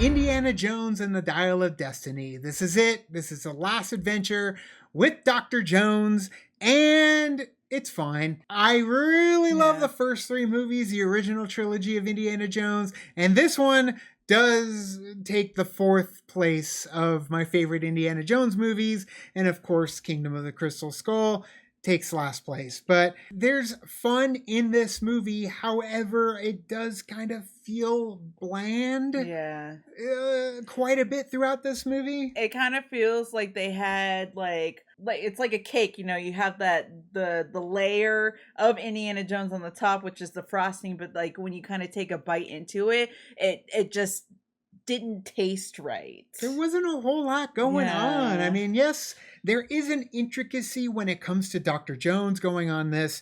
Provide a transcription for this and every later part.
Indiana Jones and the Dial of Destiny. This is it. This is the last adventure with Dr. Jones, and it's fine. I really love the first three movies, the original trilogy of Indiana Jones, and this one does take the fourth place of my favorite Indiana Jones movies, and of course, Kingdom of the Crystal Skull takes last place. But there's fun in this movie. However, it does kind of feel bland. Yeah. Quite a bit throughout this movie. It kind of feels like they had like it's like a cake, you know, you have that the layer of Indiana Jones on the top, which is the frosting, but like when you kind of take a bite into it, it just didn't taste right. There wasn't a whole lot going on. I mean, yes, there is an intricacy when it comes to Dr. Jones going on this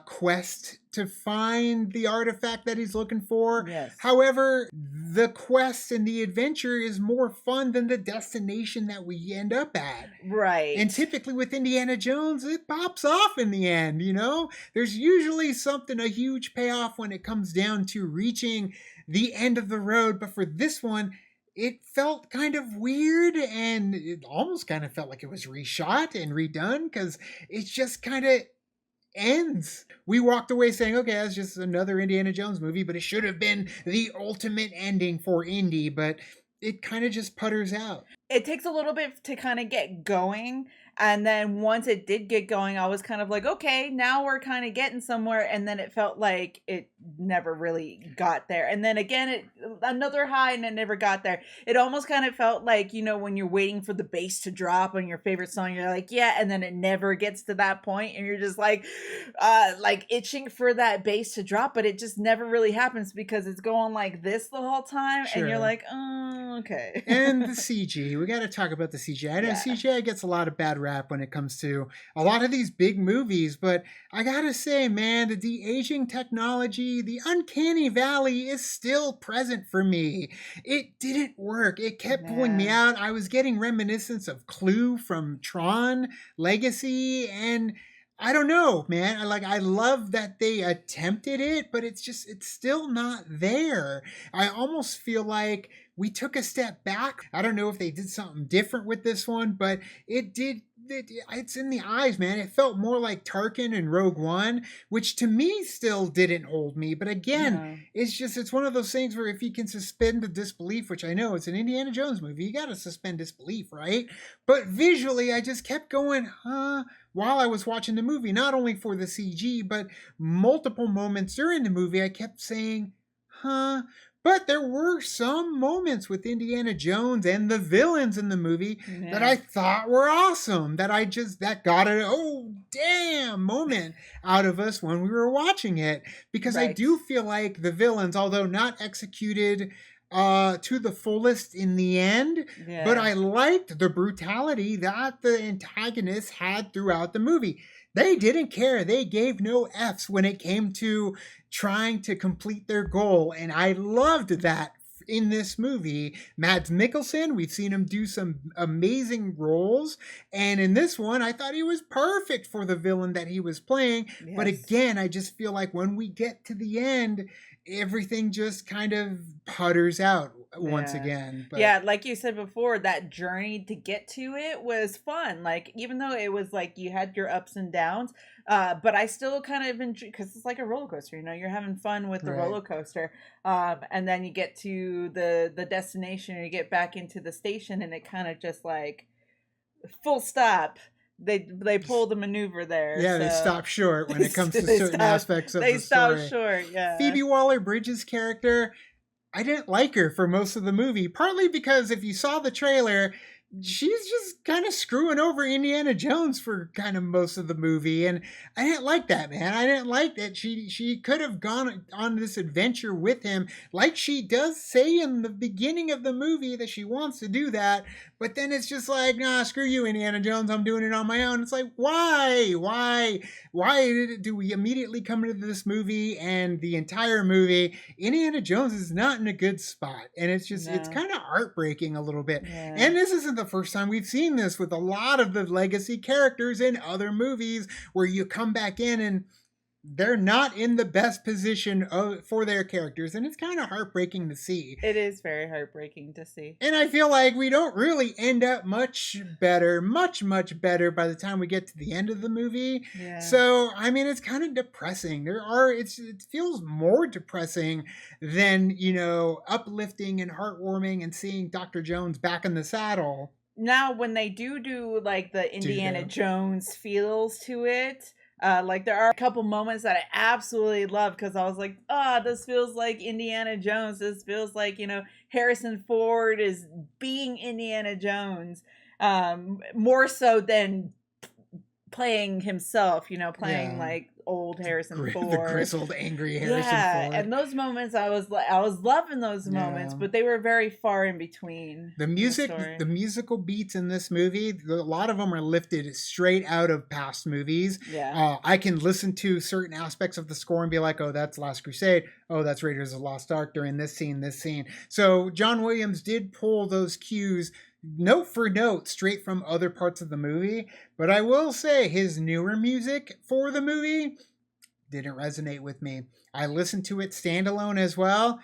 quest to find the artifact that he's looking for. Yes. However, the quest and the adventure is more fun than the destination that we end up at. Right. And typically with Indiana Jones, it pops off in the end, you know? There's usually something, a huge payoff when it comes down to reaching the end of the road. But for this one, it felt kind of weird, and it almost kind of felt like it was reshot and redone because it just kind of ends. We walked away saying, okay, that's just another Indiana Jones movie, but it should have been the ultimate ending for Indy, but it kind of just putters out. It takes a little bit to kind of get going. And then once it did get going, I was kind of like, okay, now we're kind of getting somewhere. And then it felt like it never really got there. And then again, another high and it never got there. It almost kind of felt like, you know, when you're waiting for the bass to drop on your favorite song, you're like, yeah. And then it never gets to that point, and you're just like itching for that bass to drop, but it just never really happens because it's going like this the whole time. Sure. And you're like, oh, okay. And the CG, we got to talk about the CGI. I know CGI gets a lot of bad rap when it comes to a lot of these big movies, but I gotta say, man, the de-aging technology, the uncanny valley is still present for me. It didn't work. It kept pulling me out. I was getting reminiscence of Clue from Tron Legacy, and I don't know, man. I love that they attempted it, but it's still not there. I almost feel like we took a step back. I don't know if they did something different with this one, but it's in the eyes, man. It felt more like Tarkin and Rogue One, which to me still didn't hold me. But again, it's one of those things where if you can suspend the disbelief, which I know it's an Indiana Jones movie, you got to suspend disbelief, right? But visually, I just kept going, while I was watching the movie, not only for the CG, but multiple moments during the movie, I kept saying, But there were some moments with Indiana Jones and the villains in the movie that I thought were awesome, that got an oh damn moment out of us when we were watching it. Because I do feel like the villains, although not executed to the fullest in the end, but I liked the brutality that the antagonists had throughout the movie. They didn't care. They gave no F's when it came to trying to complete their goal. And I loved that in this movie. Mads Mikkelsen, we've seen him do some amazing roles. And in this one, I thought he was perfect for the villain that he was playing. Yes. But again, I just feel like when we get to the end, everything just kind of putters out once again. But yeah, like you said before, that journey to get to it was fun. Like, even though it was like you had your ups and downs, but I still kind of enjoy, because it's like a roller coaster, you know, you're having fun with the roller coaster. And then you get to the destination, or you get back into the station, and it kind of just like full stop. They pull the maneuver there. Yeah, so. They stop short when it comes to certain aspects of the story. They stop short, yeah. Phoebe Waller-Bridge's character, I didn't like her for most of the movie, partly because if you saw the trailer, she's just kind of screwing over Indiana Jones for kind of most of the movie, and I didn't like that, man. I didn't like that she could have gone on this adventure with him, like she does say in the beginning of the movie that she wants to do that, but then it's just like, nah, screw you, Indiana Jones, I'm doing it on my own. It's like, why do we immediately come into this movie and the entire movie, Indiana Jones is not in a good spot, and it's just, it's kind of heartbreaking a little bit. Yeah. And this isn't the first time we've seen this with a lot of the legacy characters in other movies, where you come back in and they're not in the best position for their characters, and it's kind of heartbreaking to see. It is very heartbreaking to see. And I feel like we don't really end up much better, much better by the time we get to the end of the movie. Yeah. So, I mean, it's kind of depressing. It feels more depressing than, uplifting and heartwarming and seeing Dr. Jones back in the saddle. Now, when they do like the Indiana Jones feels to it, like there are a couple moments that I absolutely love because I was like, this feels like Indiana Jones. This feels like, Harrison Ford is being Indiana Jones, more so than playing himself, playing like old Harrison Ford, the grizzled, angry Harrison Ford. And those moments, I was loving those moments, but they were very far in between. The musical beats in this movie, a lot of them are lifted straight out of past movies. Yeah, I can listen to certain aspects of the score and be like, oh, that's Last Crusade. Oh, that's Raiders of the Lost Ark during this scene. So John Williams did pull those cues note for note straight from other parts of the movie, but I will say his newer music for the movie didn't resonate with me. I listened to it standalone as well.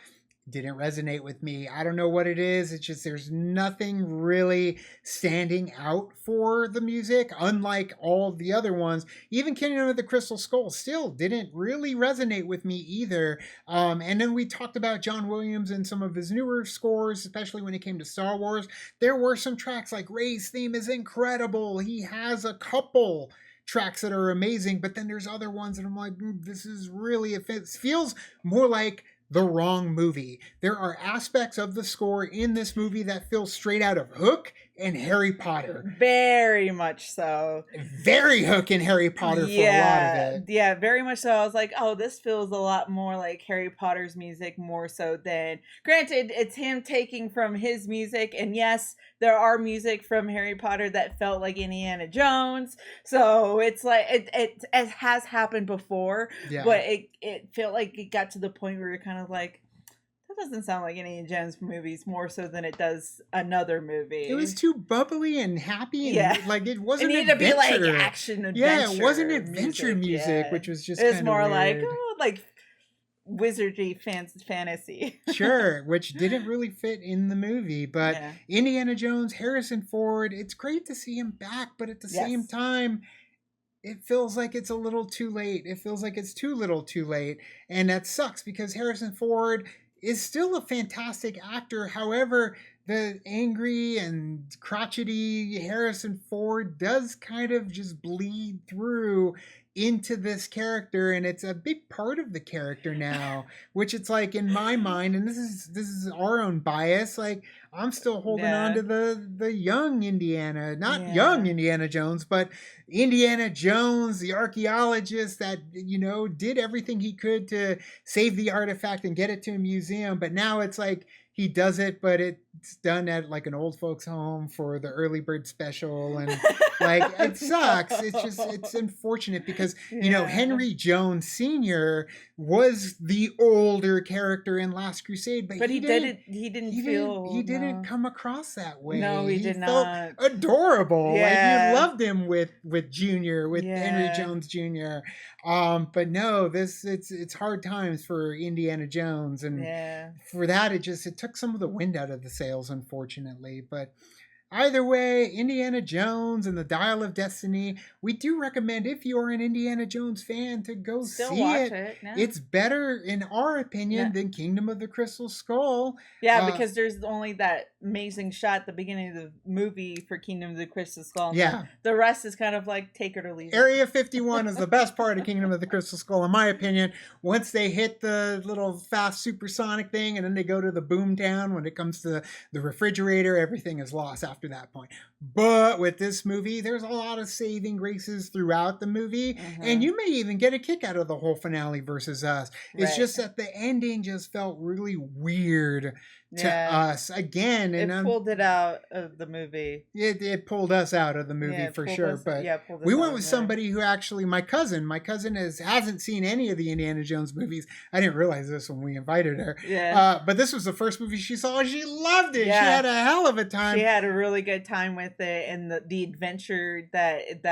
Didn't resonate with me. I don't know what it is. It's just there's nothing really standing out for the music, unlike all the other ones. Even Kingdom of the Crystal Skull still didn't really resonate with me either. And then we talked about John Williams and some of his newer scores, especially when it came to Star Wars. There were some tracks like Rey's theme is incredible. He has a couple tracks that are amazing, but then there's other ones that I'm like, this is really, it feels more like the wrong movie. There are aspects of the score in this movie that feel straight out of Hook and Harry Potter. Very much so. Very Hook and Harry Potter for a lot of it. Yeah, very much so. I was like, oh, this feels a lot more like Harry Potter's music more so than... Granted, it's him taking from his music, and yes, there are music from Harry Potter that felt like Indiana Jones. So it's like, it has happened before, but it felt like it got to the point where you're kind of like, doesn't sound like any Jones movies more so than it does another movie. It was too bubbly and happy, and like it wasn't. It needed to be like action adventure. Yeah, it wasn't adventure music, which was just. It was more weird. like wizardry fantasy. Sure, which didn't really fit in the movie, but Indiana Jones, Harrison Ford. It's great to see him back, but at the same time, it feels like it's a little too late. It feels like it's too little, too late, and that sucks because Harrison Ford is still a fantastic actor. However, the angry and crotchety Harrison Ford does kind of just bleed through into this character, and it's a big part of the character now, which it's like in my mind, and this is our own bias, like I'm still holding on to the young Indiana, not young Indiana Jones, but Indiana Jones, the archaeologist that, did everything he could to save the artifact and get it to a museum. But now it's like he does it, but it's done at like an old folks home for the early bird special, and like it sucks. It's unfortunate because Henry Jones Sr. was the older character in Last Crusade, but he didn't come across that way. No, he did felt not. Adorable. Like you loved him with Junior, with Henry Jones Jr. But no, it's hard times for Indiana Jones, and for that it took some of the wind out of the sails, unfortunately. But either way, Indiana Jones and the Dial of Destiny, we do recommend, if you're an Indiana Jones fan, to go see it. It's better, in our opinion, than Kingdom of the Crystal Skull. Yeah, because there's only that amazing shot at the beginning of the movie for Kingdom of the Crystal Skull. The rest is kind of like take it or leave it. Area 51 is the best part of Kingdom of the Crystal Skull, in my opinion. Once they hit the little fast supersonic thing, and then they go to the boom town, when it comes to the refrigerator, everything is lost after that point. But with this movie, there's a lot of saving graces throughout the movie, and you may even get a kick out of the whole finale versus us. It's just that the ending just felt really weird to us again, and it pulled it out of the movie. It pulled us out of the movie for sure. But we went with somebody who actually, my cousin hasn't seen any of the Indiana Jones movies. I didn't realize this when we invited her. But this was the first movie she saw. She loved it. She had a hell of a time. She had a really really good time with it, and the adventure that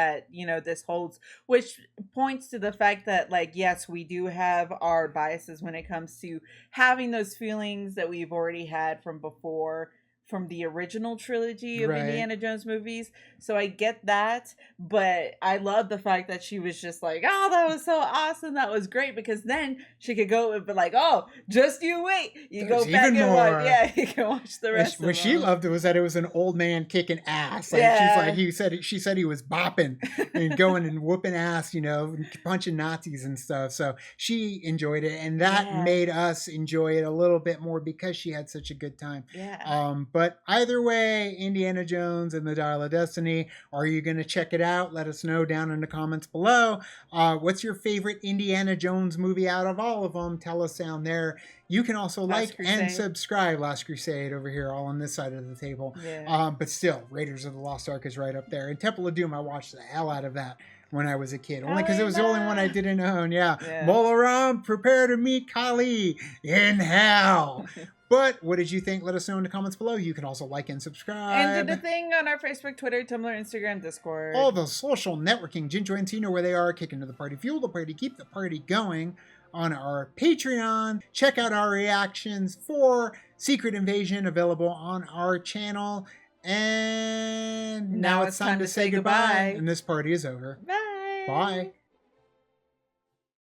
this holds, which points to the fact that, like, yes, we do have our biases when it comes to having those feelings that we've already had from before, from the original trilogy of Right. Indiana Jones movies. So I get that, but I love the fact that she was just like, "Oh, that was so awesome. That was great," because then she could go and be like, "Oh, just you wait. You There's go back even and more." watch. Yeah, you can watch the rest What of she them." loved was that it was an old man kicking ass. Like Yeah. she said he was bopping and going and whooping ass, and punching Nazis and stuff. So she enjoyed it, and that Yeah. made us enjoy it a little bit more because she had such a good time. Yeah. But either way, Indiana Jones and the Dial of Destiny. Are you going to check it out? Let us know down in the comments below. What's your favorite Indiana Jones movie out of all of them? Tell us down there. You can also Last like and Crusade. subscribe. Last Crusade over here, all on this side of the table. Yeah. But still, Raiders of the Lost Ark is right up there. And Temple of Doom, I watched the hell out of that when I was a kid. Only because it was the only one I didn't own. Yeah. Molaram, prepare to meet Kali in hell. But what did you think? Let us know in the comments below. You can also like and subscribe. And do the thing on our Facebook, Twitter, Tumblr, Instagram, Discord. All the social networking joins, you know where they are. Kick into the party, fuel the party, keep the party going on our Patreon. Check out our reactions for Secret Invasion, available on our channel. And now it's time to say goodbye. And this party is over. Bye. Bye.